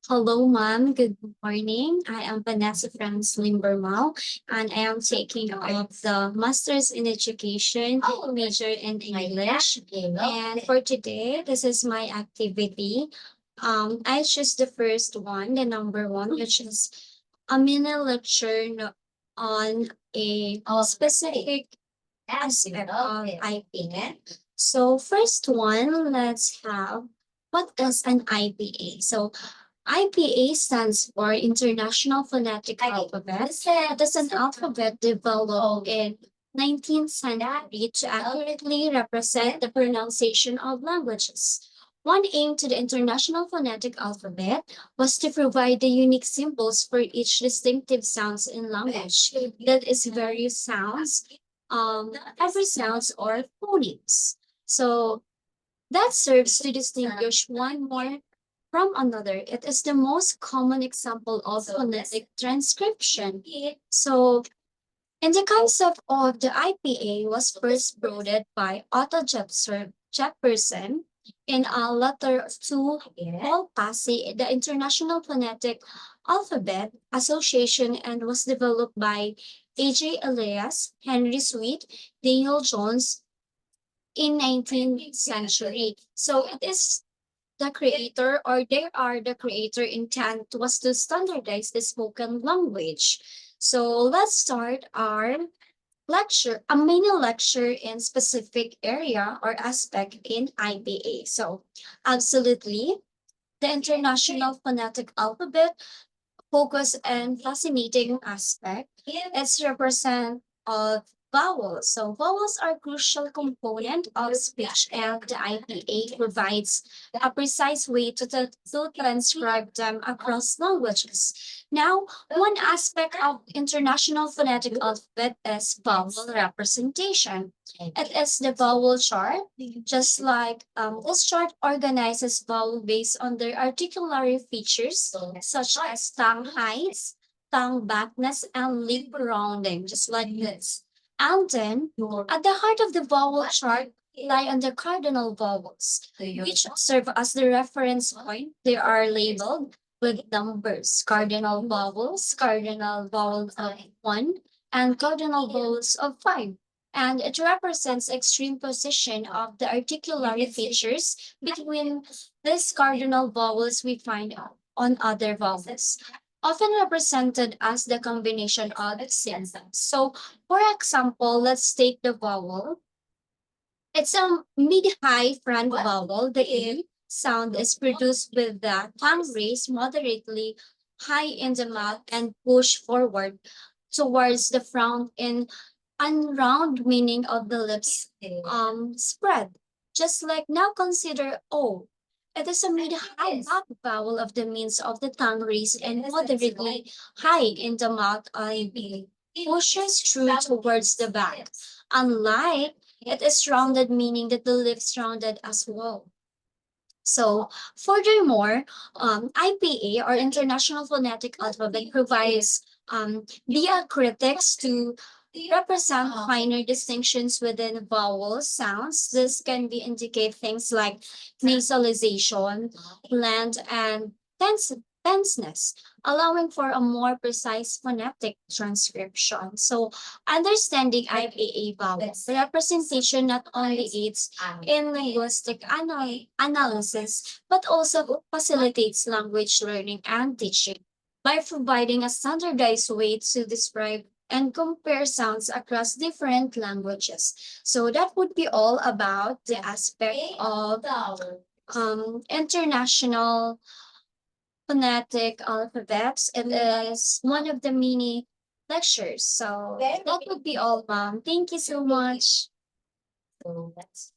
Hello, ma'am. Good morning. I am Vanessa Franz Limbermal, and I am taking up the Master's in Education major in English. And for today, this is my activity. I choose the first one, the number one, which is a mini lecture on a specific aspect of IPA. So first one, let's have what is an IPA? So IPA stands for International Phonetic Alphabet. It is an alphabet developed in 19th century to accurately represent the pronunciation of languages. One aim to the International Phonetic Alphabet was to provide the unique symbols for each distinctive sounds in language. That is various sounds, every sounds or phonemes. So that serves to distinguish one more from another. It is the most common example of phonetic transcription. So, and the concept of the IPA was first brought by Otto Jefferson in a letter to Paul Passy, the International Phonetic Alphabet Association, and was developed by A.J. Elias, Henry Sweet, Daniel Jones in 19th century. So it is the creator or they are the creator intent was to standardize the spoken language. So let's start our lecture, a mini lecture in specific area or aspect in IPA. So absolutely, the International Phonetic Alphabet focus and fascinating aspect is represent of vowels. So vowels are crucial component of speech and the IPA provides a precise way to transcribe them across languages. Now, one aspect of International Phonetic Alphabet is vowel representation. It is the vowel chart, just like this chart organizes vowel based on their articulatory features, such as tongue heights, tongue backness, and lip rounding, just like this. And then, at the heart of the vowel chart lie on the cardinal vowels, which serve as the reference point. They are labeled with numbers, cardinal vowel of 1, and cardinal vowels of 5, and it represents extreme position of the articulatory features between these cardinal vowels we find on other vowels, often represented as the combination of syllables. So, for example, let's take the vowel. It's a mid-high front vowel. The E sound is produced with the tongue raised moderately high in the mouth and pushed forward towards the front in unround meaning of the lips spread. Just like now consider O. It is a mid-high back vowel of the means of the tongue raised and moderately high in the mouth IB. Pushes through towards the back. Unlike it is rounded, meaning that the lips rounded as well. So, furthermore, IPA or International Phonetic Alphabet provides diacritics to represent finer distinctions within vowel sounds. This can be indicate things like nasalization, blend, and tenseness, allowing for a more precise phonetic transcription. So, understanding IPA vowels representation not only aids in linguistic analysis, but also facilitates language learning and teaching by providing a standardized way to describe and compare sounds across different languages. So that would be all about the aspect of international phonetic alphabets. It is one of the mini lectures. So that would be all, ma'am. Thank you so much. So that's